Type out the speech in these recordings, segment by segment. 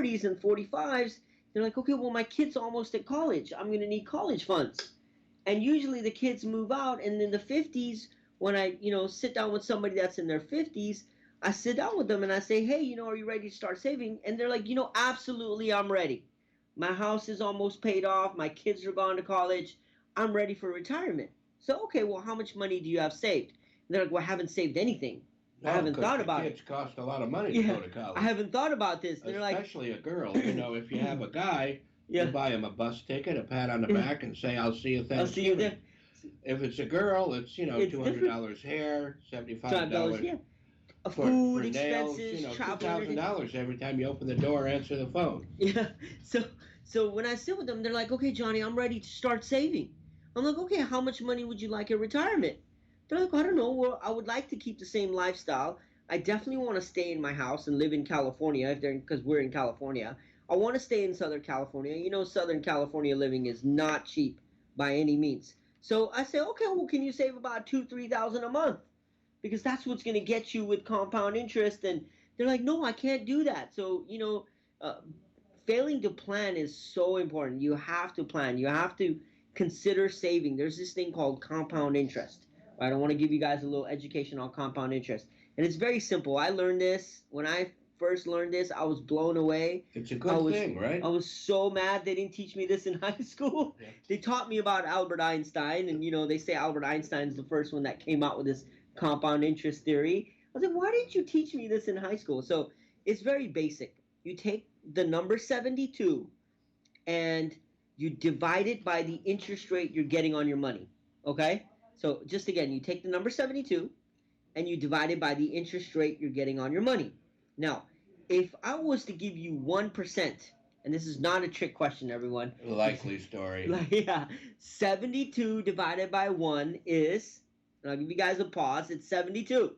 40s and 45s, they're like, okay, well, my kid's almost at college. I'm going to need college funds. And usually the kids move out, and in the 50s, when I, sit down with somebody that's in their 50s, I sit down with them and I say, hey, are you ready to start saving? And they're like, absolutely, I'm ready. My house is almost paid off. My kids are gone to college. I'm ready for retirement. So, okay, well, how much money do you have saved? And they're like, well, I haven't saved anything. I haven't thought about kids it. Cost a lot of money to go to college. I haven't thought about this. They're especially a girl. If you have a guy, yeah. you buy him a bus ticket, a pat on the back, and say, "I'll see you Thanksgiving." I'll see you there. If it's a girl, it's $200 hair, $75. Yeah. For Food expenses, nails, travel, $2,000 every time you open the door, answer the phone. Yeah. So when I sit with them, they're like, "Okay, Johnny, I'm ready to start saving." I'm like, "Okay, how much money would you like at retirement?" They're like, I don't know. Well, I would like to keep the same lifestyle. I definitely want to stay in my house and live in California because we're in California. I want to stay in Southern California. Southern California living is not cheap by any means. So I say, okay, well, can you save about $2,000-3,000 a month? Because that's what's going to get you with compound interest. And they're like, no, I can't do that. So, failing to plan is so important. You have to plan. You have to consider saving. There's this thing called compound interest. I don't want to give you guys a little education on compound interest. And it's very simple. I learned this. When I first learned this, I was blown away. It's a good thing, right? I was so mad they didn't teach me this in high school. Yeah. They taught me about Albert Einstein, and, they say Albert Einstein's the first one that came out with this compound interest theory. I was like, why didn't you teach me this in high school? So it's very basic. You take the number 72 and you divide it by the interest rate you're getting on your money, okay? So just again, you take the number 72 and you divide it by the interest rate you're getting on your money. Now, if I was to give you 1%, and this is not a trick question, everyone. Likely story. 72 divided by 1 is, and I'll give you guys a pause, it's 72,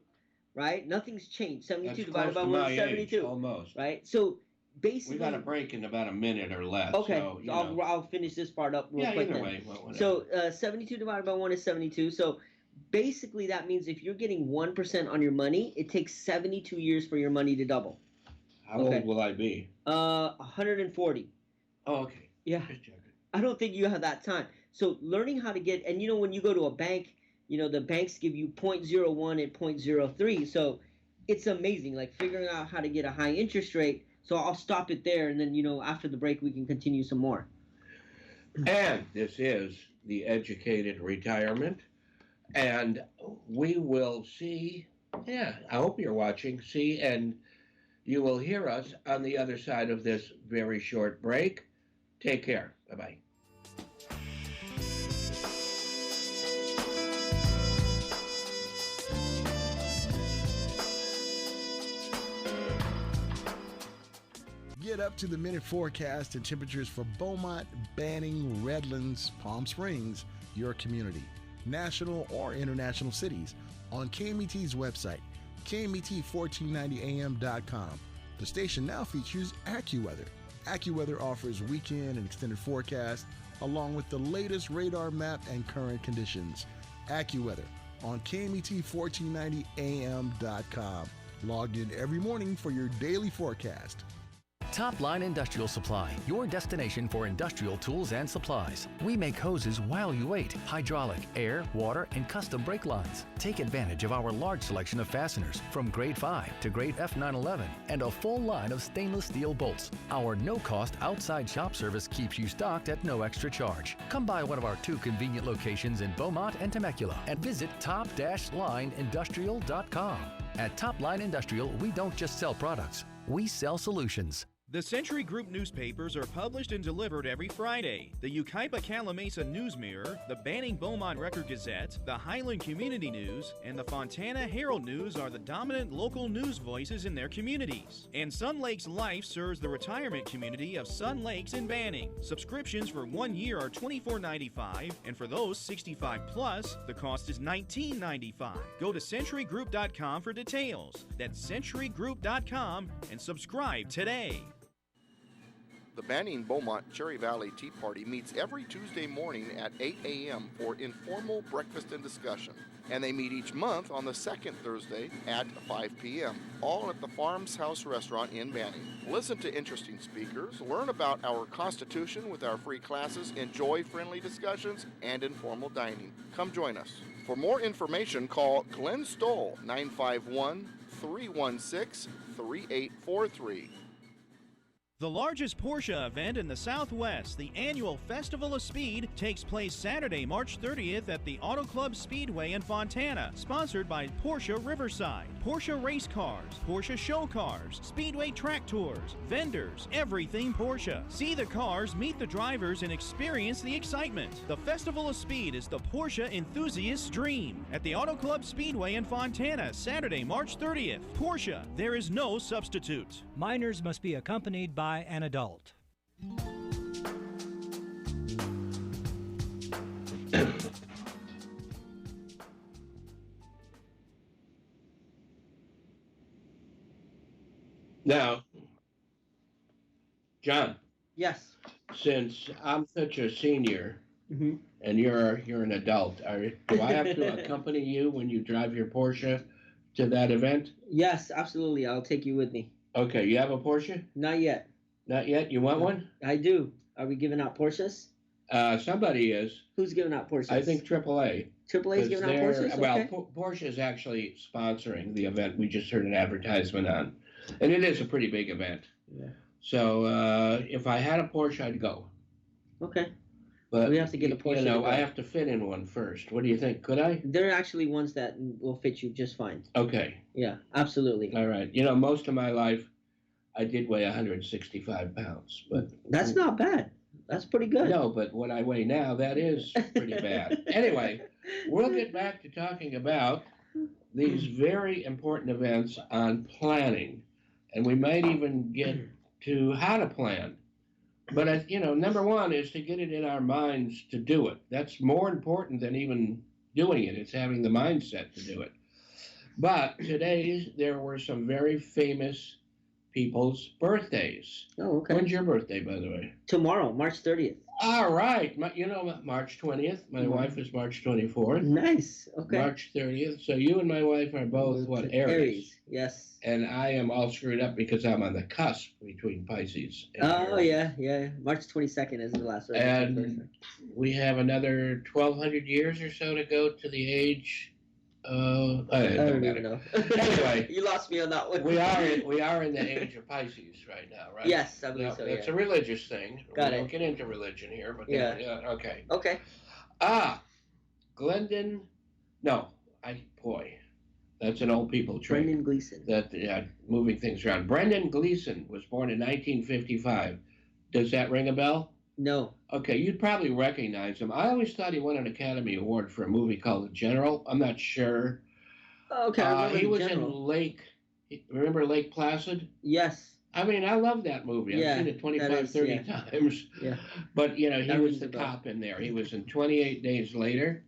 right? Nothing's changed. 72 That's divided by 1 is 72. Age, almost. Right? So basically, we got a break in about a minute or less. Okay, so I'll finish this part up real quick. Either way. Well, so 72 divided by 1 is 72. So basically that means if you're getting 1% on your money, it takes 72 years for your money to double. How old will I be? 140. Oh, okay. Yeah. Just checking. I don't think you have that time. So learning how to get, and when you go to a bank, the banks give you 0.01 and 0.03. So it's amazing, like figuring out how to get a high interest rate. So I'll stop it there, and then, after the break, we can continue some more. And this is the Educated Retirement. And we will see, I hope you're watching, and you will hear us on the other side of this very short break. Take care. Bye-bye. Get up to the minute forecast and temperatures for Beaumont, Banning, Redlands, Palm Springs, your community, national or international cities on KMET's website, KMET1490am.com. The station now features AccuWeather. AccuWeather offers weekend and extended forecasts along with the latest radar map and current conditions. AccuWeather on KMET1490am.com. Logged in every morning for your daily forecast. Top Line Industrial Supply, your destination for industrial tools and supplies. We make hoses while you wait, hydraulic, air, water, and custom brake lines. Take advantage of our large selection of fasteners from grade 5 to grade F911 and a full line of stainless steel bolts. Our no-cost outside shop service keeps you stocked at no extra charge. Come by one of our 2 convenient locations in Beaumont and Temecula and visit top-lineindustrial.com. At Top Line Industrial, we don't just sell products, we sell solutions. The Century Group newspapers are published and delivered every Friday. The Yucaipa-Calimesa News Mirror, the Banning Beaumont Record Gazette, the Highland Community News, and the Fontana Herald News are the dominant local news voices in their communities. And Sun Lakes Life serves the retirement community of Sun Lakes in Banning. Subscriptions for 1 year are $24.95, and for those 65 plus, the cost is $19.95. Go to centurygroup.com for details. That's centurygroup.com and subscribe today. The Banning Beaumont Cherry Valley Tea Party meets every Tuesday morning at 8 a.m. for informal breakfast and discussion. And they meet each month on the second Thursday at 5 p.m., all at the Farms House Restaurant in Banning. Listen to interesting speakers, learn about our Constitution with our free classes, enjoy friendly discussions, and informal dining. Come join us. For more information, call Glenn Stoll, 951-316-3843. The largest Porsche event in the Southwest, the annual Festival of Speed, takes place Saturday, March 30th at the Auto Club Speedway in Fontana, sponsored by Porsche Riverside, Porsche Race Cars, Porsche Show Cars, Speedway Track Tours, vendors, everything Porsche. See the cars, meet the drivers, and experience the excitement. The Festival of Speed is the Porsche enthusiast's dream. At the Auto Club Speedway in Fontana, Saturday, March 30th. Porsche, there is no substitute. Minors must be accompanied by an adult. Now, John, Yes. since I'm such a senior Hmm. and you're an adult, do I have to accompany you when you drive your Porsche to that event? Yes, absolutely. I'll take you with me. Okay, you have a Porsche? Not yet. Not yet? You want one? I do. Are we giving out Porsches? Somebody is. Who's giving out Porsches? I think AAA. AAA is 'Cause giving out they're- Porsches? Well, Okay. Porsche is actually sponsoring the event. We just heard an advertisement on. And it is a pretty big event. Yeah. So if I had a Porsche, I'd go. Okay. But We have to get a Porsche You know, to go. I have to fit in one first. What do you think? Could I? There are actually ones that will fit you just fine. Okay. Yeah, absolutely. All right. You know, most of my life, I did weigh 165 pounds. But That's not bad. That's pretty good. no, but what I weigh now, that is pretty bad. Anyway, we'll get back to talking about these very important events on planning. And we might even get to how to plan. But, you know, number one is to get it in our minds to do it. That's more important than even doing it. It's having the mindset to do it. But today, there were some very famous people's birthdays. Oh, okay. When's your birthday, by the way? Tomorrow, March 30th. All right. You know, March 20th. My wife is March 24th. Nice. Okay. March 30th. So you and my wife are both, what, Aries? Yes. And I am all screwed up because I'm on the cusp between Pisces and Oh, Aries. yeah. March 22nd is the last one. And we have another 1,200 years or so to go to the age. I I don't even know. Anyway. You lost me on that one. We are in the age of Pisces right now, right? Yes, I believe No, so, It's yeah. a religious thing. Got we it. don't get into religion here, but Yeah. Okay. Okay. Glendon. No, that's an old people trait. Brendan Gleeson. Moving things around. Brendan Gleeson was born in 1955. Does that ring a bell? No. Okay, you'd probably recognize him. I always thought he won an Academy Award for a movie called The General. I'm not sure. Okay, I remember He the was general. in remember Lake Placid? Yes. I mean, I love that movie. Yeah, I've seen it 25, that is, 30 yeah. times. Yeah. But, you know, he That was rings the a bell. cop in there. He was in 28 Days Later.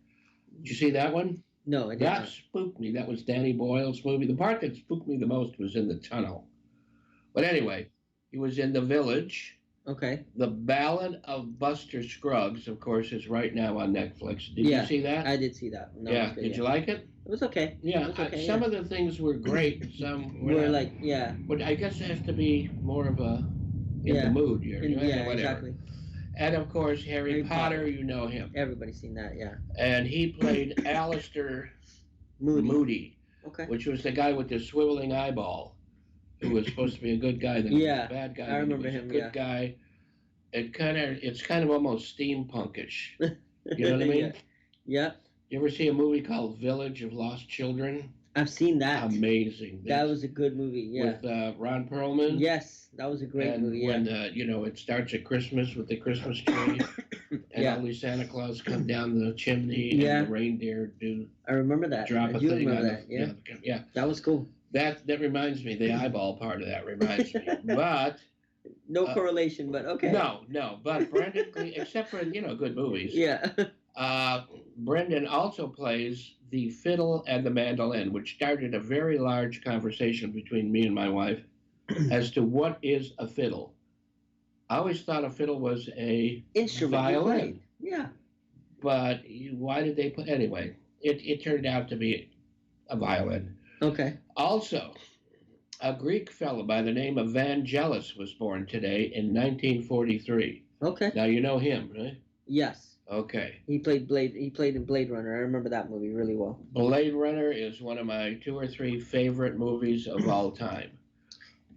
Did you see that one? No, I did That not. spooked me. That was Danny Boyle's movie. The part that spooked me the most was in the tunnel. But anyway, he was in The Village. Okay. The Ballad of Buster Scruggs, of course, is right now on Netflix. Did Yeah, you see that? I did see that. No, yeah. it was good, Did you like it? It was okay. Yeah. It was okay, Some yeah. of the things were great. Some were We're not. like, yeah. But I guess it has to be more of a in Yeah. the mood here. Yeah, Whatever. exactly. And of course, Harry Harry Potter, Potter. you know him. Everybody's seen that, yeah. And he played Alistair Moody, Okay. which was the guy with the swiveling eyeball, who was supposed to be a good guy, then he was Yeah, a bad guy. I then he remember was a him, good yeah. guy. It's kind of almost steampunkish. You know what I mean? Yeah. You ever see a movie called Village of Lost Children? I've seen that. Amazing. That was a good movie, yeah. With Ron Perlman. Yes, that was a great and movie, yeah. when it starts at Christmas with the Christmas tree, and Yeah. all these Santa Claus come down the chimney, Yeah. and the reindeer do I remember that. drop I a do thing remember on that, yeah. yeah. That was cool. That reminds me. The eyeball part of that reminds me. But No correlation, but okay. no. But Brendan, except for good movies. Yeah. Brendan also plays the fiddle and the mandolin, which started a very large conversation between me and my wife as to what is a fiddle. I always thought a fiddle was a Instrument you violin. played. Yeah. But why did they put anyway? It turned out to be a violin. Okay. Also, a Greek fellow by the name of Vangelis was born today in 1943. Okay. Now you know him, right? Yes. Okay. He played in Blade Runner. I remember that movie really well. Blade Runner is one of my 2 or 3 favorite movies of all time.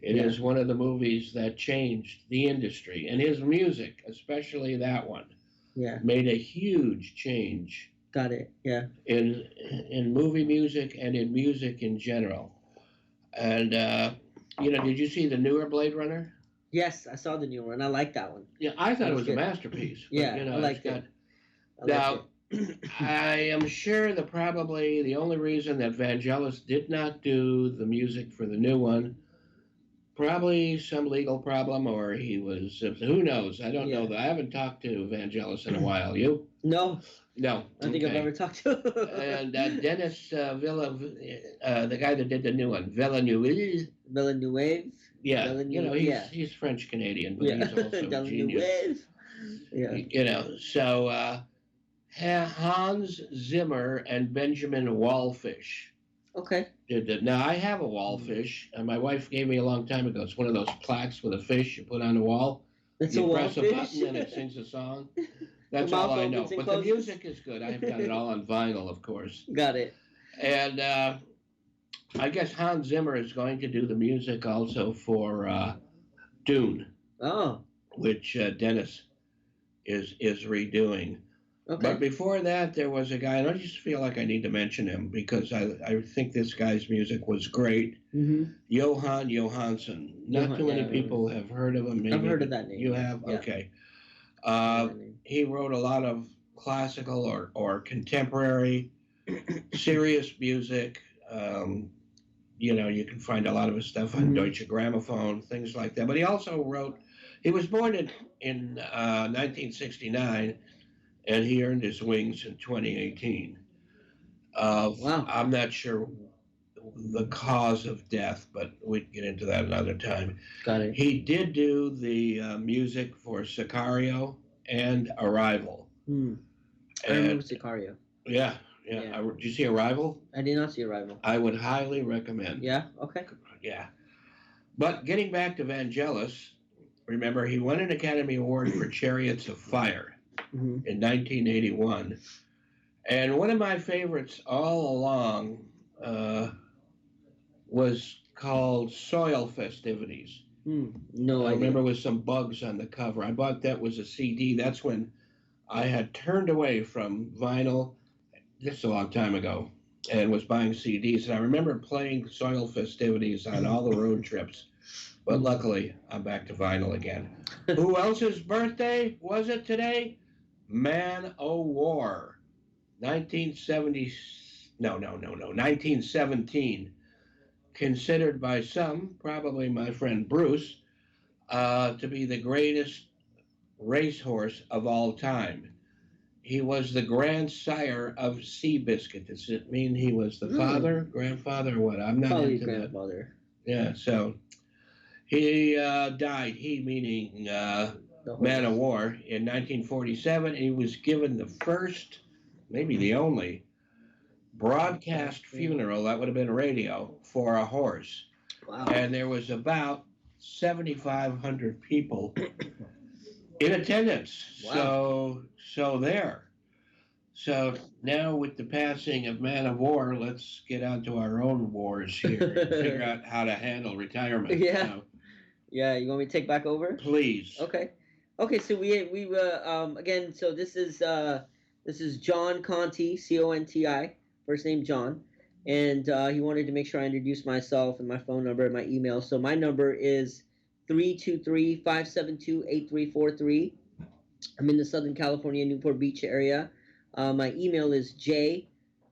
It is one of the movies that changed the industry, and his music, especially that one, made a huge change. Got it. Yeah. In movie music and in music in general. And did you see the newer Blade Runner? Yes, I saw the new one. I like that one. Yeah, I thought it was a masterpiece. But, yeah, I liked it. Now, I am sure that probably the only reason that Vangelis did not do the music for the new one, probably some legal problem, or he was, who knows? I don't know. I haven't talked to Vangelis in a while. You? No. No. I don't think I've ever talked to him. And Dennis the guy that did the new one, Villeneuve. Yeah, Villeneuve, he's French Canadian, but he's also a genius. Yeah. So Hans Zimmer and Benjamin Wallfish. Okay. Did that. Now I have a wallfish, and my wife gave me a long time ago. It's one of those plaques with a fish you put on the wall. You press a button and it sings a song. That's all I know. But the music is good. I've got it all on vinyl, of course. Got it. And I guess Hans Zimmer is going to do the music also for Dune. Oh. Which Dennis is redoing. Okay. But before that, there was a guy, and I just feel like I need to mention him because I think this guy's music was great. Mm-hmm. Johan Johansson. Not too many people have heard of him. Maybe I've heard of that name. You have? Yeah. Okay. He wrote a lot of classical or contemporary, serious music. You can find a lot of his stuff on Deutsche Grammophon, things like that. But he also wrote, he was born in 1969, and he earned his wings in 2018. Wow. I'm not sure the cause of death, but we can get into that another time. Got it. He did do the music for Sicario and Arrival. I remember Sicario. Yeah. Did you see Arrival? I did not see Arrival. I would highly recommend. Yeah? Okay. Yeah. But getting back to Vangelis, remember he won an Academy Award for Chariots of Fire in 1981. And one of my favorites all along was called Soil Festivities. No, I remember with some bugs on the cover. I bought that was a CD. That's when I had turned away from vinyl just a long time ago and was buying CDs. And I remember playing Soil Festivities on all the road trips. But luckily, I'm back to vinyl again. Who else's birthday was it today? Man O' War. 1917. Considered by some, probably my friend Bruce, to be the greatest racehorse of all time. He was the grandsire of Seabiscuit. Does it mean he was the father, grandfather, or what? I'm not probably into grandfather. that. Yeah, so he died, he meaning Man of War, in 1947. He was given the first, maybe the only, broadcast funeral, that would have been radio, for a horse. Wow. And there was about 7,500 people in attendance. Wow. So there. So now with the passing of Man of War, let's get on to our own wars here and figure out how to handle retirement. Yeah. So, yeah, you want me to take back over? please. Okay. So we again, so this is John Conti, Conti, first name John, and he wanted to make sure I introduced myself and my phone number and my email. So my number is 323-572-8343. I'm in the Southern California, Newport Beach area. My email is j,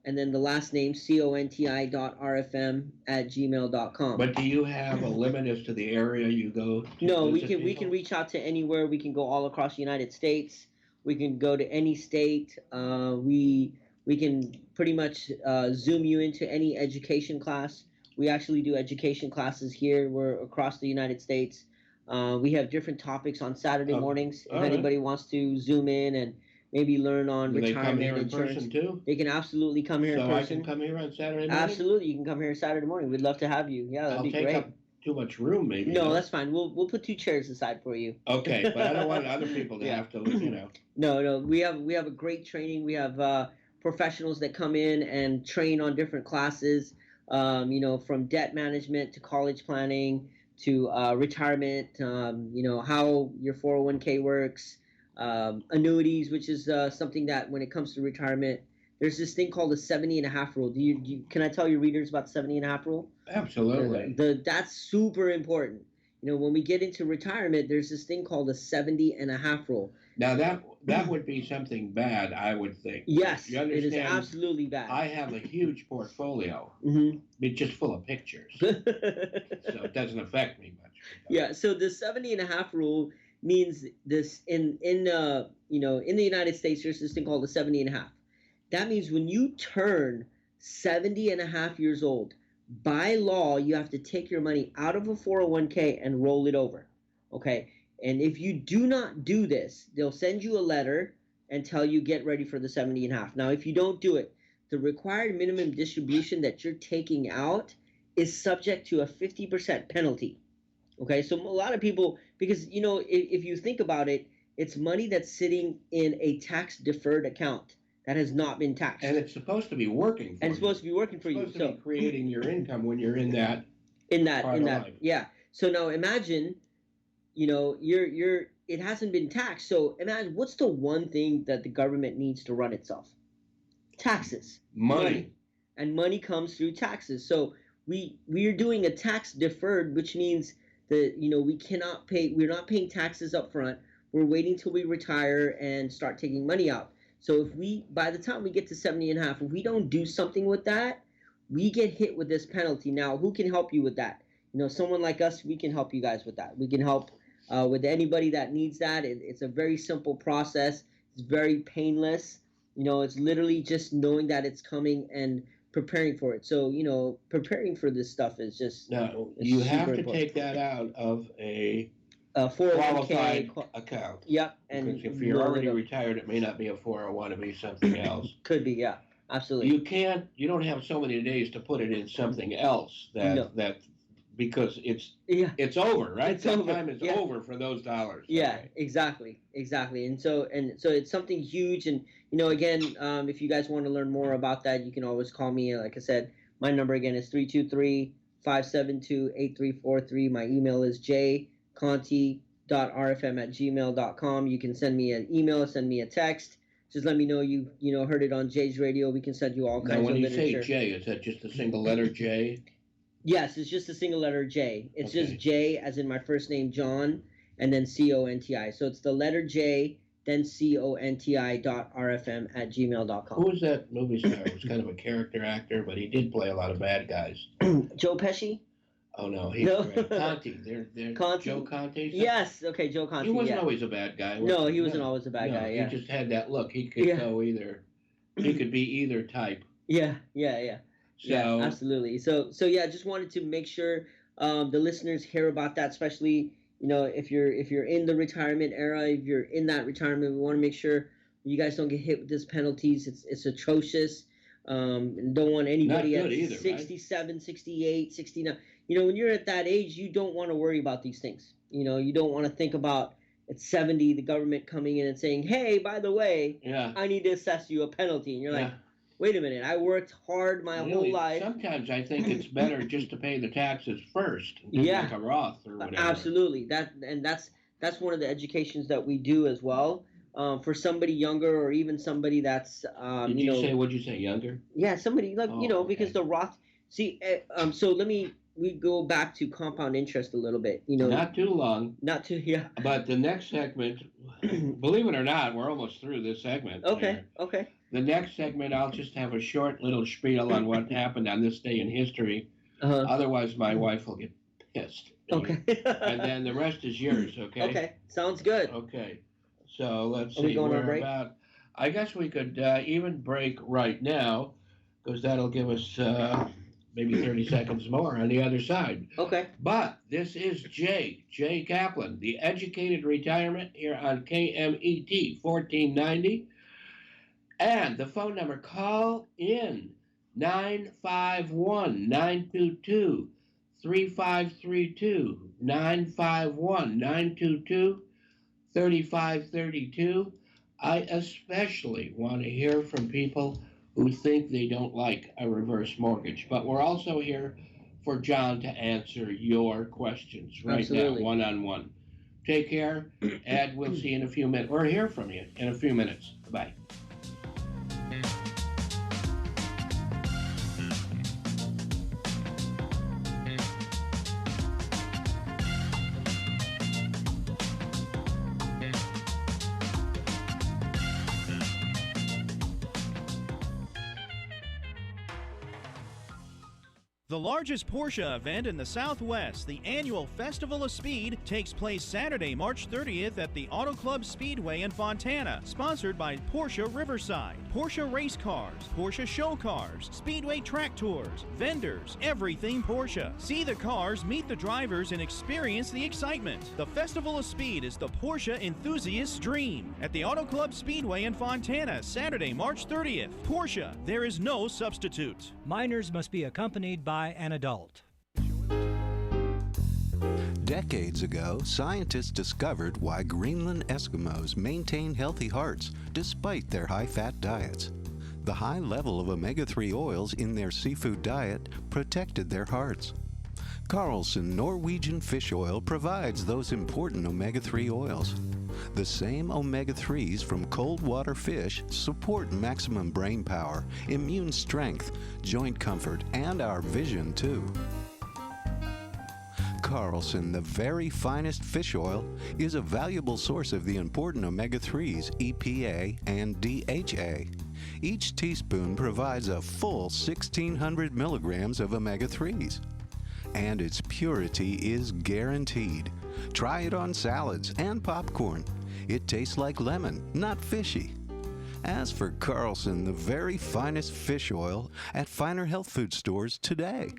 and then the last name, conti.rfm@gmail.com. But do you have a limit as to the area you go to? No, we visit can people? reach out to anywhere. We can go all across the United States. We can go to any state. We can pretty much zoom you into any education class. We actually do education classes here. We're across the United States. We have different topics on Saturday mornings. If all right. anybody wants to zoom in and maybe learn on Do they come retirement here in insurance, person too? they can absolutely come here in So I person. can come here on Saturday morning? Absolutely, you can come here Saturday morning. We'd love to have you. Yeah, that'd I'll be take great. up too much room, maybe. No, that's fine. We'll put 2 chairs aside for you. Okay, but I don't want other people to Yeah. have to, you know. No, we have a great training. We have professionals that come in and train on different classes. You know, from debt management to college planning to retirement. You know, how your 401k works, annuities, which is something that when it comes to retirement, there's this thing called the 70.5 rule. Can I tell your readers about the 70.5 rule? Absolutely. That's super important. You know, when we get into retirement, there's this thing called the 70.5 rule. Now that would be something bad, I would think. Yes, You it is understand? absolutely bad. I have a huge portfolio. Mm-hmm. It's just full of pictures, so it doesn't affect me much. Yeah. So the 70.5 rule means this in you know, in the United States, there's this thing called the 70.5. That means when you turn 70.5 years old, by law, you have to take your money out of a 401k and roll it over. Okay. And if you do not do this, they'll send you a letter and tell you get ready for the 70.5. Now, if you don't do it, the required minimum distribution that you're taking out is subject to a 50% penalty. Okay. So a lot of people, because, you know, if you think about it, it's money that's sitting in a tax deferred account that has not been taxed. And it's supposed to be working for you. And it's supposed to be working for you. It's supposed to be creating your income when you're in that part of life. Yeah. So now imagine, you know, it hasn't been taxed. So imagine, what's the one thing that the government needs to run itself? Taxes. Money. And money comes through taxes. So we are doing a tax deferred, which means that, you know, we're not paying taxes up front. We're waiting till we retire and start taking money out. So by the time we get to 70.5, if we don't do something with that, we get hit with this penalty. Now, who can help you with that? You know, someone like us, we can help you guys with that. We can help with anybody that needs that. It's a very simple process. It's very painless. You know, it's literally just knowing that it's coming and preparing for it. So, you know, preparing for this stuff is just... Now, you have to take that out of a 401k qualified account. Yep. And And if you're already retired, it may not be a 401, it may be something else. Could be, yeah. Absolutely. You don't have so many days to put it in something else because it's over, right? It's over. Time is over for those dollars. Yeah, Okay. exactly. And so it's something huge. And, you know, again, if you guys want to learn more about that, you can always call me. Like I said, my number again is 323-572-8343. My email is jconti.rfm@gmail.com. You can send me an email, send me a text. Just let me know you heard it on Jay's radio. We can send you all kinds Now, of when you literature. say J, is that just a single letter J? Yes, it's just a single letter J. It's Okay. just J as in my first name, John, and then CONTI. So it's the letter J, then CONTI.RFM@gmail.com. Who was that movie star? He was kind of a character actor, but he did play a lot of bad guys. Joe Pesci? Oh, no. He's No. Conti. They're Conti? Joe Conti? Yes, okay, Joe Conti. He wasn't yeah. always a bad guy. No, he wasn't always a bad guy, yeah. He just had that look. He could go either. He could be either type. Yeah. So, yeah, absolutely. So yeah, just wanted to make sure the listeners hear about that, especially, you know, if you're in the retirement era, if you're in that retirement, we want to make sure you guys don't get hit with these penalties. It's atrocious. Don't want anybody Not at good either, 67, right? 68, 69. You know, when you're at that age, you don't want to worry about these things. You know, you don't want to think about at 70 the government coming in and saying, "Hey, by the way, I need to assess you a penalty." And you're like, wait a minute, I worked hard my whole life. Sometimes I think it's better just to pay the taxes first, like a Roth or whatever. Absolutely. That's one of the educations that we do as well. For somebody younger or even somebody that's What'd you say, younger? Yeah, somebody like because the Roth. See, so we go back to compound interest a little bit. You know, not too long. Yeah. But the next segment, believe it or not, we're almost through this segment. Okay. The next segment, I'll just have a short little spiel on what happened on this day in history. Otherwise, my wife will get pissed. Okay. And then the rest is yours, okay? Okay, sounds good. Okay. So let's see. Are we going on break? I guess we could even break right now, because that'll give us maybe 30 seconds more on the other side. Okay. But this is Jay Kaplan, the educated retirement here on KMET 1490. And the phone number, call in 951-922-3532, 951-922-3532. I especially want to hear from people who think they don't like a reverse mortgage. But we're also here for John to answer your questions right Absolutely. now, one-on-one. Take care, Ed. We'll see you in a few minutes, or hear from you in a few minutes. Bye. The largest Porsche event in the Southwest, the annual Festival of Speed, takes place Saturday, March 30th at the Auto Club Speedway in Fontana, sponsored by Porsche Riverside, Porsche Race Cars, Porsche Show Cars, Speedway Track Tours, vendors, everything Porsche. See the cars, meet the drivers, and experience the excitement. The Festival of Speed is the Porsche enthusiast's dream. At the Auto Club Speedway in Fontana, Saturday, March 30th. Porsche, there is no substitute. Minors must be accompanied by an adult. Decades ago, scientists discovered why Greenland Eskimos maintain healthy hearts despite their high-fat diets. The high level of omega-3 oils in their seafood diet protected their hearts. Carlson Norwegian fish oil provides those important omega-3 oils. The same omega-3s from cold water fish support maximum brain power, immune strength, joint comfort, and our vision too. Carlson, the very finest fish oil, is a valuable source of the important omega-3s EPA and DHA. Each teaspoon provides a full 1,600 milligrams of omega-3s. And its purity is guaranteed. Try it on salads and popcorn. It tastes like lemon, not fishy. As for Carlson, the very finest fish oil, at finer health food stores today.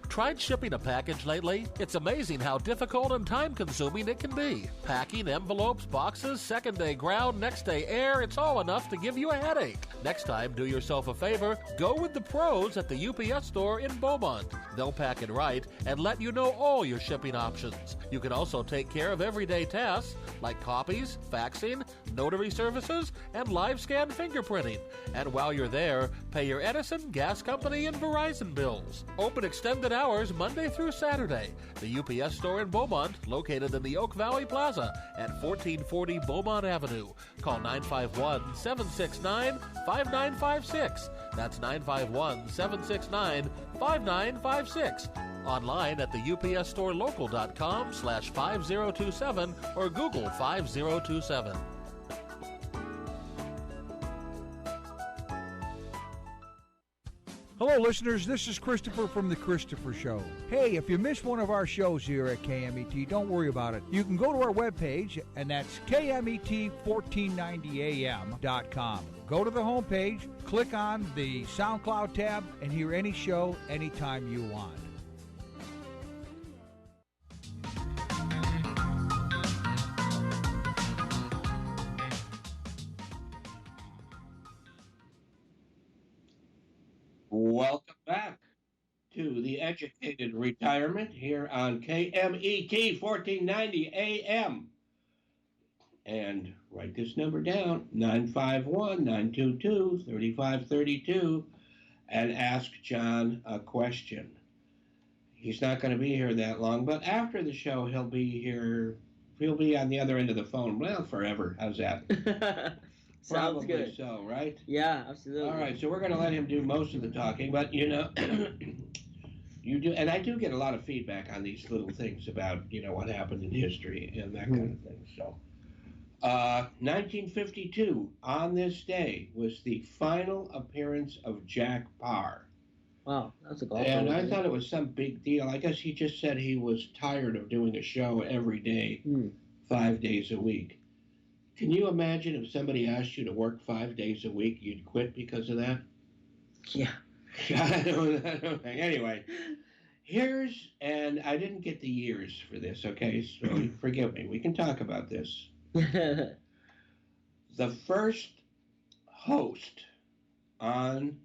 Tried shipping a package lately? It's amazing how difficult and time-consuming it can be. Packing, envelopes, boxes, second-day ground, next-day air, it's all enough to give you a headache. Next time, do yourself a favor, go with the pros at the UPS store in Beaumont. They'll pack it right and let you know all your shipping options. You can also take care of everyday tasks like copies, faxing, notary services, and live scan fingerprinting. And while you're there, pay your Edison, gas company, and Verizon bills. Open extended hours Monday through Saturday. The UPS store in Beaumont, located in the Oak Valley Plaza at 1440 Beaumont Avenue. Call 951-769-5956. That's 951-769-5956. Online at the upsstorelocal.com/5027 or Google 5027. Hello, listeners. This is Christopher from The Christopher Show. Hey, if you missed one of our shows here at KMET, don't worry about it. You can go to our webpage, and that's KMET1490am.com. Go to the homepage, click on the SoundCloud tab, and hear any show anytime you want. Welcome back to the Educated Retirement here on KMET 1490 AM. And write this number down, 951-922-3532, and ask John a question. He's not going to be here that long, but after the show, he'll be here. He'll be on the other end of the phone. Well, forever. How's that? Sounds Probably good. so, right? Yeah, absolutely. All right, so we're going to let him do most of the talking, but you know, you do, and I do get a lot of feedback on these little things about, you know, what happened in history and that kind of thing. So, 1952, on this day, was the final appearance of Jack Parr. Wow, that's a golfer. And I thought it was some big deal. I guess he just said he was tired of doing a show every day, 5 days a week. Can you imagine if somebody asked you to work 5 days a week, you'd quit because of that? Yeah. I don't think. Anyway, and I didn't get the years for this, okay? So forgive me. We can talk about this. The first host on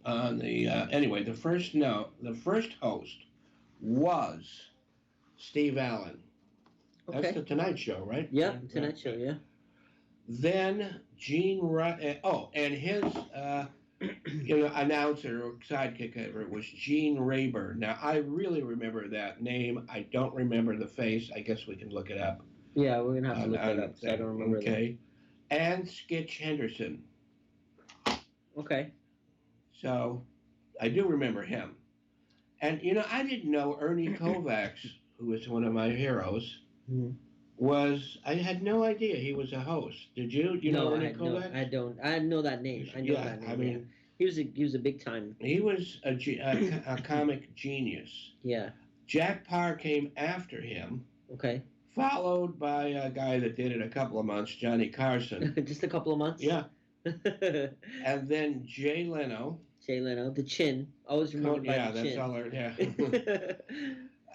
the first host was Steve Allen. Okay. That's the Tonight Show, right? Yeah, Tonight Show, yeah. Then and his announcer or sidekick was Gene Rayburn. Now I really remember that name. I don't remember the face. I guess we can look it up. Yeah, we're gonna have to look that up. So I don't remember. Okay. And Skitch Henderson. Okay. So I do remember him. And I didn't know Ernie Kovacs, who was one of my heroes, I had no idea he was a host. Did you? Do you know Ernie Kovacs? I don't. I know that name. I know that name. I mean, he was a big time. He was a comic genius. Yeah. Jack Parr came after him. Okay. Followed by a guy that did it a couple of months, Johnny Carson. Just a couple of months? Yeah. And then Jay Leno. Jay Leno, the chin. Always remember by the chin. Yeah, that's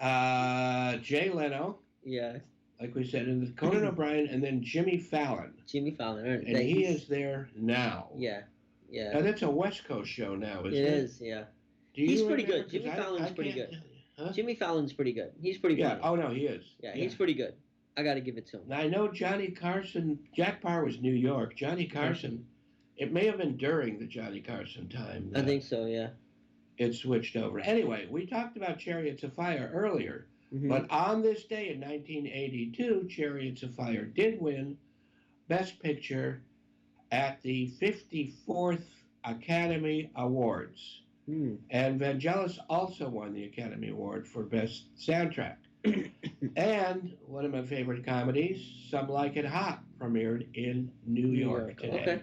all. Yeah. Jay Leno. Yeah. Like we said, and Conan O'Brien, and then Jimmy Fallon. Jimmy Fallon. And he is there now. Yeah. Yeah. Now that's a West Coast show now, isn't it? It is, yeah. He's pretty good. Jimmy Fallon's pretty good. Huh? Jimmy Fallon's pretty good. He's pretty good. Yeah. Oh no, he is. Yeah, he's pretty good. I got to give it to him. Now, I know Johnny Carson. Jack Parr was New York. Johnny Carson. It may have been during the Johnny Carson time. I think so. Yeah. It switched over. Anyway, we talked about Chariots of Fire earlier, but on this day in 1982, Chariots of Fire did win Best Picture at the 54th Academy Awards. And Vangelis also won the Academy Award for Best Soundtrack. And one of my favorite comedies, Some Like It Hot, premiered in New York today. Okay.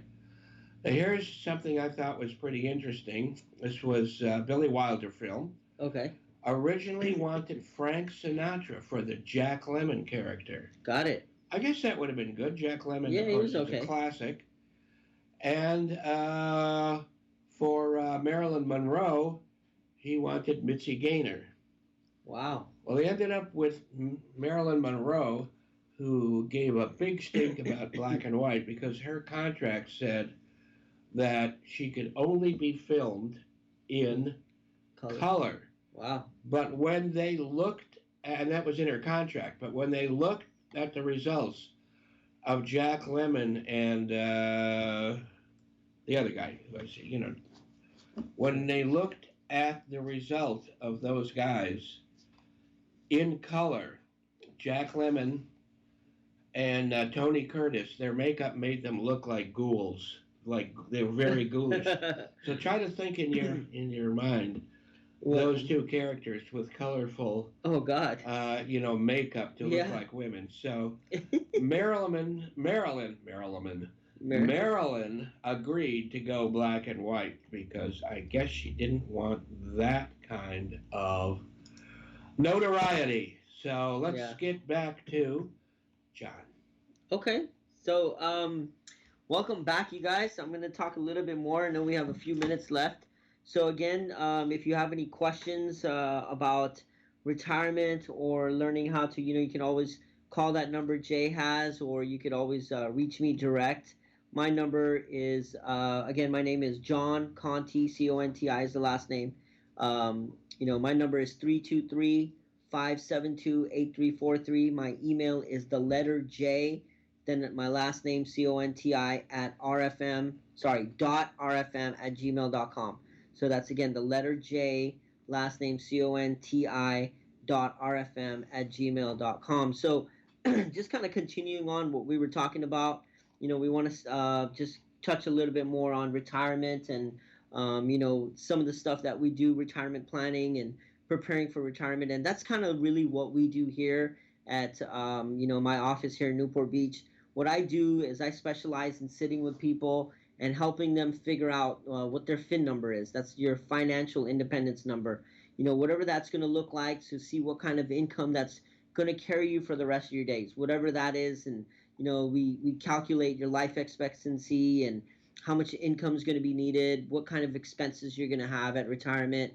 Now, here's something I thought was pretty interesting. This was a Billy Wilder film. Okay. Originally wanted Frank Sinatra for the Jack Lemmon character. Got it. I guess that would have been good. Jack Lemmon, yeah, of course, was okay. is a classic. And for Marilyn Monroe, he wanted Mitzi Gaynor. Wow. Well, he ended up with Marilyn Monroe, who gave a big stink about black and white because her contract said that she could only be filmed in color. Wow. But when they looked, and that was in her contract, but when they looked at the results of Jack Lemmon and the other guy, when they looked at the result of those guys in color, Jack Lemmon and Tony Curtis, their makeup made them look like ghouls. Like they were very ghoulish. So try to think in your mind those two characters with colorful makeup to look like women. So Marilyn agreed to go black and white because I guess she didn't want that kind of notoriety. So let's get back to John. Okay. So welcome back, you guys. I'm going to talk a little bit more. I know we have a few minutes left. So again, if you have any questions about retirement or learning how to, you can always call that number Jay has, or you could always reach me direct. My number is, again, my name is John Conti, C-O-N-T-I is the last name. My number is 323-572-8343. My email is the letter J, then my last name, C-O-N-T-I, .rfm@gmail.com. So that's, again, the letter J, last name, C-O-N-T-I, .rfm@gmail.com. So just kind of continuing on what we were talking about, we want to just touch a little bit more on retirement and, some of the stuff that we do, retirement planning and preparing for retirement. And that's kind of really what we do here at, my office here in Newport Beach. What I do is I specialize in sitting with people and helping them figure out what their FIN number is. That's your financial independence number. Whatever that's going to look like, to see what kind of income that's going to carry you for the rest of your days, whatever that is. And, we calculate your life expectancy and how much income is going to be needed, what kind of expenses you're going to have at retirement,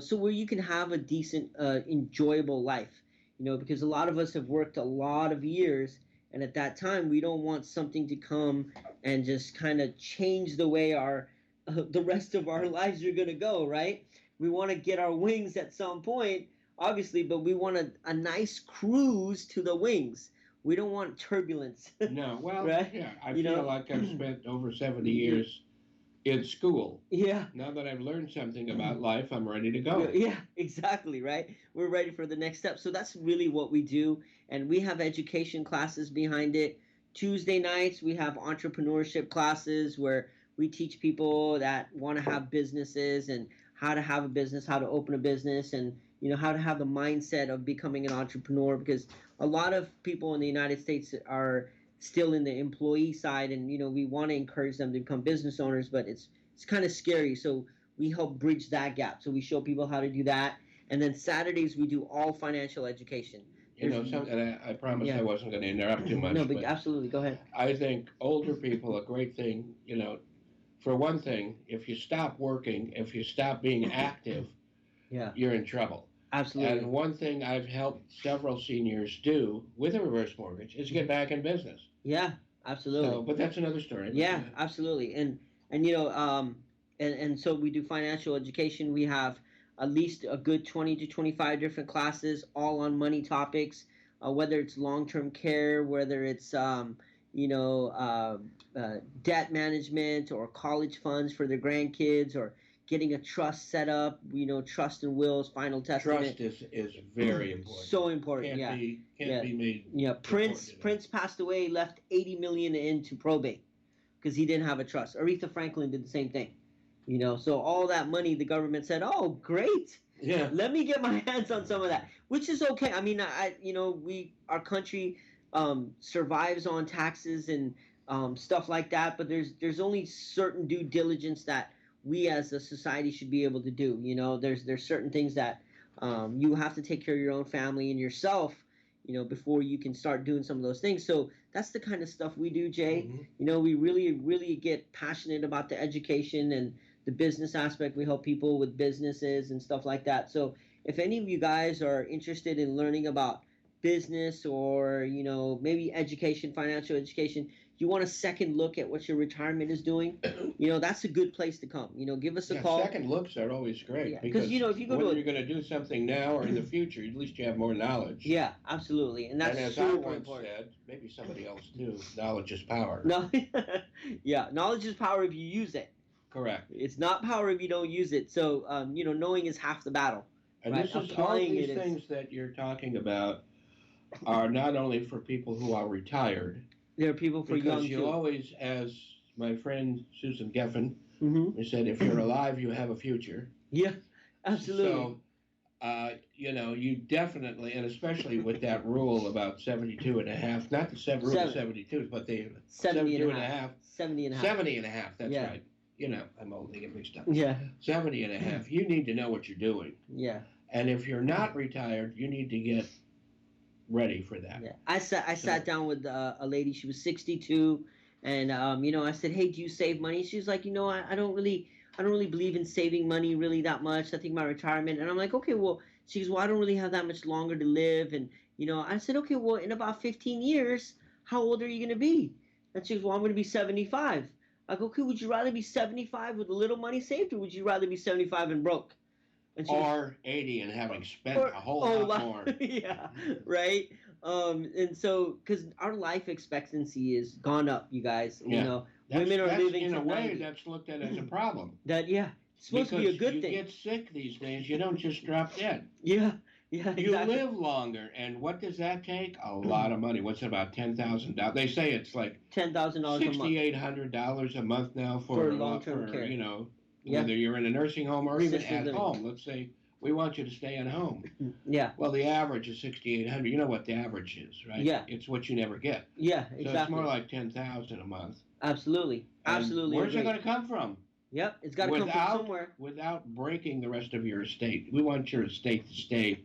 so where you can have a decent, enjoyable life, because a lot of us have worked a lot of years. And at that time, we don't want something to come and just kind of change the way the rest of our lives are going to go, right? We want to get our wings at some point, obviously, but we want a nice cruise to the wings. We don't want turbulence. No, well, right? Yeah, I feel like I've spent over 70 years in school. Yeah. Now that I've learned something about life, I'm ready to go. Yeah, exactly, right? We're ready for the next step. So that's really what we do. And we have education classes behind it. Tuesday nights, we have entrepreneurship classes where we teach people that want to have businesses and how to have a business, how to open a business, and how to have the mindset of becoming an entrepreneur, because a lot of people in the United States are still in the employee side, and we want to encourage them to become business owners, but it's kind of scary. So we help bridge that gap. So we show people how to do that. And then Saturdays we do all financial education. And I promised I wasn't going to interrupt too much. No, but absolutely, go ahead. I think older people, a great thing, for one thing, if you stop working, if you stop being active, you're in trouble. Absolutely. And one thing I've helped several seniors do with a reverse mortgage is get back in business. Yeah, absolutely. So, but that's another story. Yeah, absolutely. And so we do financial education. We have at least a good 20 to 25 different classes, all on money topics, whether it's long-term care, whether it's debt management or college funds for their grandkids, or getting a trust set up, trust and wills, final testament. Trust is very important. So important. Can't be made. Yeah, Prince passed away, left $80 million into probate because he didn't have a trust. Aretha Franklin did the same thing. So all that money, the government said, "Oh, great. Yeah. Let me get my hands on some of that," which is okay. I mean, our country survives on taxes and stuff like that, but there's only certain due diligence that we as a society should be able to do. There's certain things that you have to take care of your own family and yourself, before you can start doing some of those things. So that's the kind of stuff we do, Jay. Mm-hmm. We really, really get passionate about the education and the business aspect. We help people with businesses and stuff like that. So if any of you guys are interested in learning about business or, maybe education, financial education, you want a second look at what your retirement is doing, that's a good place to come. Give us a call. Second looks are always great. Yeah, because if you go whether you're going to do something now or in the future, at least you have more knowledge. Yeah, absolutely. And that's as super I once important. said, maybe somebody else too, knowledge is power. No, yeah, knowledge is power if you use it. Correct. It's not power if you don't use it. So, knowing is half the battle. And right? this is all these things that you're talking about are not only for people who are retired. There are people for young Because you always, as my friend Susan Geffen said, if you're alive, you have a future. Yeah, absolutely. So, you definitely, and especially with that rule about 72 and a half, not the rule of 72, but the 72 and a half. 70 and a half. 70 and a half, that's right. I'm old, they get mixed up. Yeah. 70 and a half. You need to know what you're doing. Yeah. And if you're not retired, you need to get ready for that. Yeah. I sat down with a lady. She was 62, and I said, "Hey, do you save money?" She's like, I don't really believe in saving money really that much. I think my retirement, and I'm like, okay, well, she goes, well, I don't really have that much longer to live, and I said, okay, well, in about 15 years, how old are you going to be? And she goes, well, I'm going to be 75. I go, okay, would you rather be 75 with a little money saved, or would you rather be 75 and broke? Or 80 and having spent a whole lot more. Yeah, right? And so, because our life expectancy has gone up, you guys. Yeah. Women are living in to a way 90. That's looked at as a problem. It's supposed to be a good thing. You get sick these days. You don't just drop dead. Yeah, exactly. You live longer, and what does that take? A lot of money. What's it, about $10,000? They say it's like $10,000 a month. $6,800 a month now for long-term care. Whether you're in a nursing home or even at home. Let's say we want you to stay at home. Yeah. Well, the average is $6,800. You know what the average is, right? Yeah. It's what you never get. Yeah, exactly. So it's more like $10,000 a month. Absolutely. Absolutely. Where's it going to come from? Yep, it's got to come from somewhere. Without breaking the rest of your estate. We want your estate to stay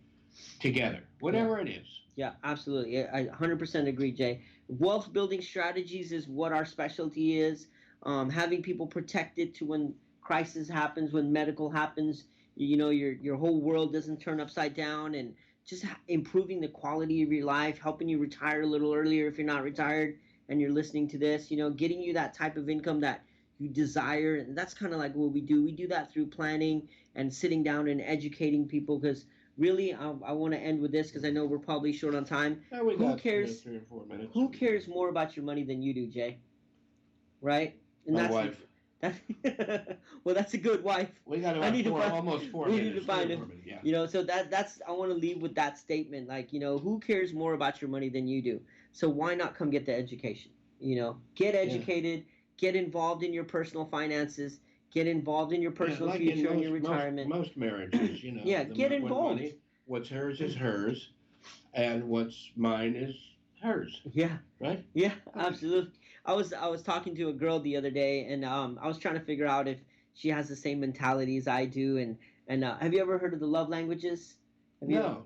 together, whatever it is. Yeah, absolutely. I 100% agree, Jay. Wealth building strategies is what our specialty is. Having people protected to when crisis happens, when medical happens, your whole world doesn't turn upside down, and just improving the quality of your life, helping you retire a little earlier if you're not retired and you're listening to this, getting you that type of income that you desire. And that's kind of like what we do. We do that through planning and sitting down and educating people, because really, I want to end with this because I know we're probably short on time. We Who got cares? 3 or 4 minutes. Who cares more about your money than you do, Jay? Right? And My wife. Well, that's a good wife. We got almost 4 we minutes. need to find him. Yeah. So that's I want to leave with that statement. Like, who cares more about your money than you do? So why not come get the education? Get educated, get involved in your personal finances, get involved in your personal future and your retirement. Most marriages, Yeah, get involved. What's hers is hers, and what's mine is hers. Yeah. Right? Yeah, absolutely. I was talking to a girl the other day, and I was trying to figure out if she has the same mentality as I do. And have you ever heard of the love languages? No.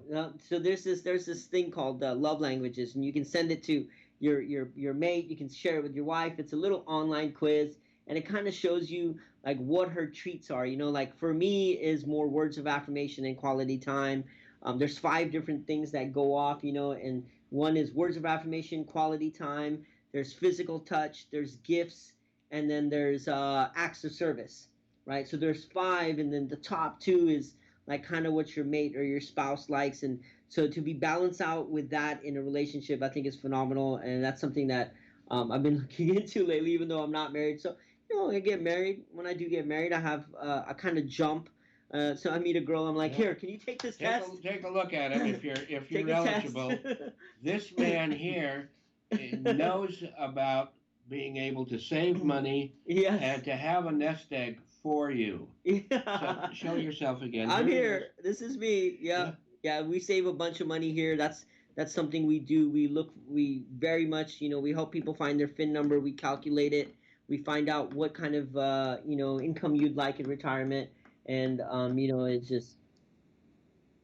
So there's this thing called love languages, and you can send it to your mate. You can share it with your wife. It's a little online quiz, and it kind of shows you like what her treats are. Like for me is more words of affirmation and quality time. There's 5 different things that go off, and one is words of affirmation, quality time. There's physical touch, there's gifts, and then there's acts of service, right? So there's 5, and then the top 2 is like kind of what your mate or your spouse likes. And so to be balanced out with that in a relationship, I think is phenomenal. And that's something that I've been looking into lately, even though I'm not married. So, I get married. When I do get married, I have a kind of jump. So I meet a girl. I'm like, here, can you take this test? Take a look at it if you're eligible. This man here knows about being able to save money and to have a nest egg for you. Yeah. So show yourself again. I'm here. This is me. Yeah. We save a bunch of money here. That's something we do. We very much, we help people find their FIN number. We calculate it. We find out what kind of, income you'd like in retirement. And, it's just,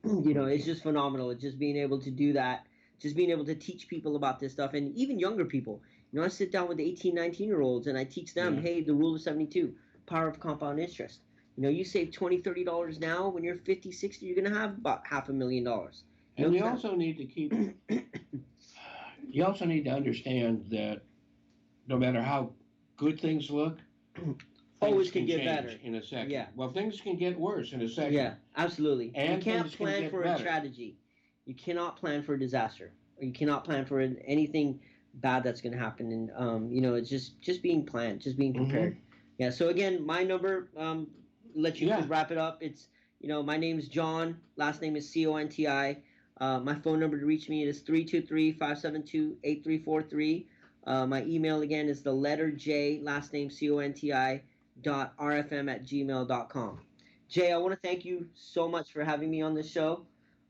it's just phenomenal. It's just being able to do that. Just being able to teach people about this stuff, and even younger people. I sit down with 18, 19-year-olds, and I teach them, hey, the rule of 72, power of compound interest. You save $20, $30 now. When you're 50, 60, you're going to have about $500,000. And you also need to keep. You also need to understand that no matter how good things look, always can get better in a second. Yeah. Well, things can get worse in a second. Yeah, absolutely. And you can't plan for a tragedy. You cannot plan for a disaster, or you cannot plan for anything bad that's going to happen. And it's just being planned, just being prepared. Yeah. So again, my number, let you wrap it up. It's my name is John. Last name is Conti. My phone number to reach me is 323-572-8343. My email again is the letter J, last name conti.rfm@gmail.com. Jay, I want to thank you so much for having me on the show.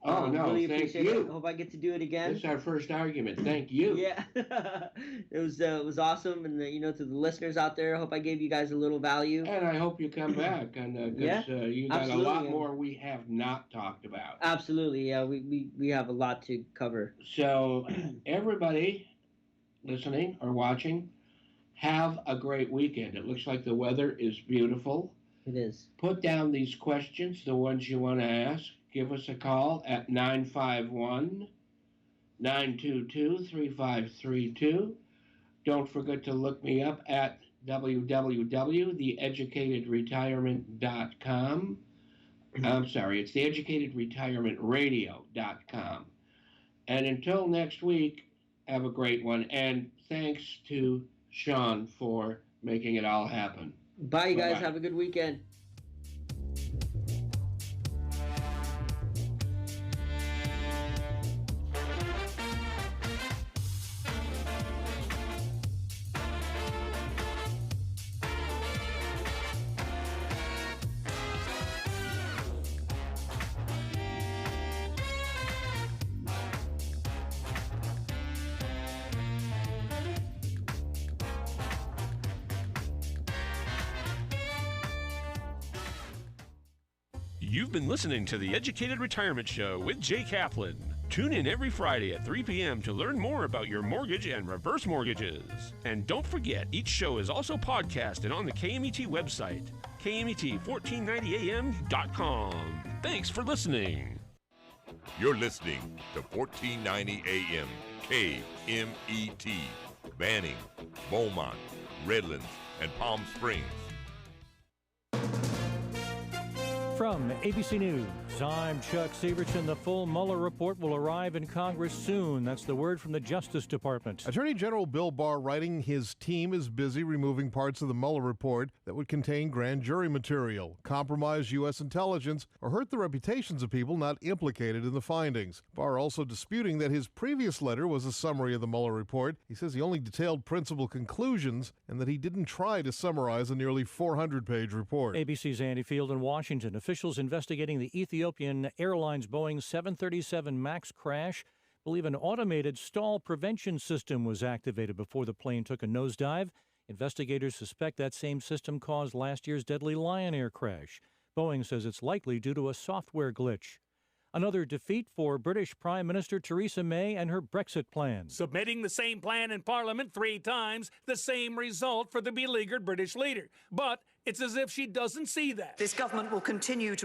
Oh, no, really thank appreciate you. it. Hope I get to do it again. This is our first argument. Thank you. Yeah. It was awesome. And, to the listeners out there, I hope I gave you guys a little value. And I hope you come back. And you got a lot more we have not talked about. Absolutely. Yeah, we have a lot to cover. So everybody listening or watching, have a great weekend. It looks like the weather is beautiful. It is. Put down these questions, the ones you want to ask. Give us a call at 951-922-3532. Don't forget to look me up at www.theeducatedretirement.com. I'm sorry, it's theeducatedretirementradio.com. And until next week, have a great one. And thanks to Sean for making it all happen. Bye, you guys. Have a good weekend. You've been listening to the Educated Retirement Show with Jay Kaplan. Tune in every Friday at 3 p.m. to learn more about your mortgage and reverse mortgages. And don't forget, each show is also podcast and on the KMET website, KMET1490am.com. Thanks for listening. You're listening to 1490 AM KMET, Banning, Beaumont, Redlands, and Palm Springs. From ABC News, I'm Chuck Severson. The full Mueller report will arrive in Congress soon. That's the word from the Justice Department. Attorney General Bill Barr writing his team is busy removing parts of the Mueller report that would contain grand jury material, compromise U.S. intelligence, or hurt the reputations of people not implicated in the findings. Barr also disputing that his previous letter was a summary of the Mueller report. He says he only detailed principal conclusions and that he didn't try to summarize a nearly 400-page report. ABC's Andy Field in Washington. Officials investigating the Ethiopian Airlines Boeing 737 MAX crash believe an automated stall prevention system was activated before the plane took a nosedive. Investigators suspect that same system caused last year's deadly Lion Air crash. Boeing says it's likely due to a software glitch. Another defeat for British Prime Minister Theresa May and her Brexit plans. Submitting the same plan in Parliament 3 times, the same result for the beleaguered British leader. But it's as if she doesn't see that. This government will continue to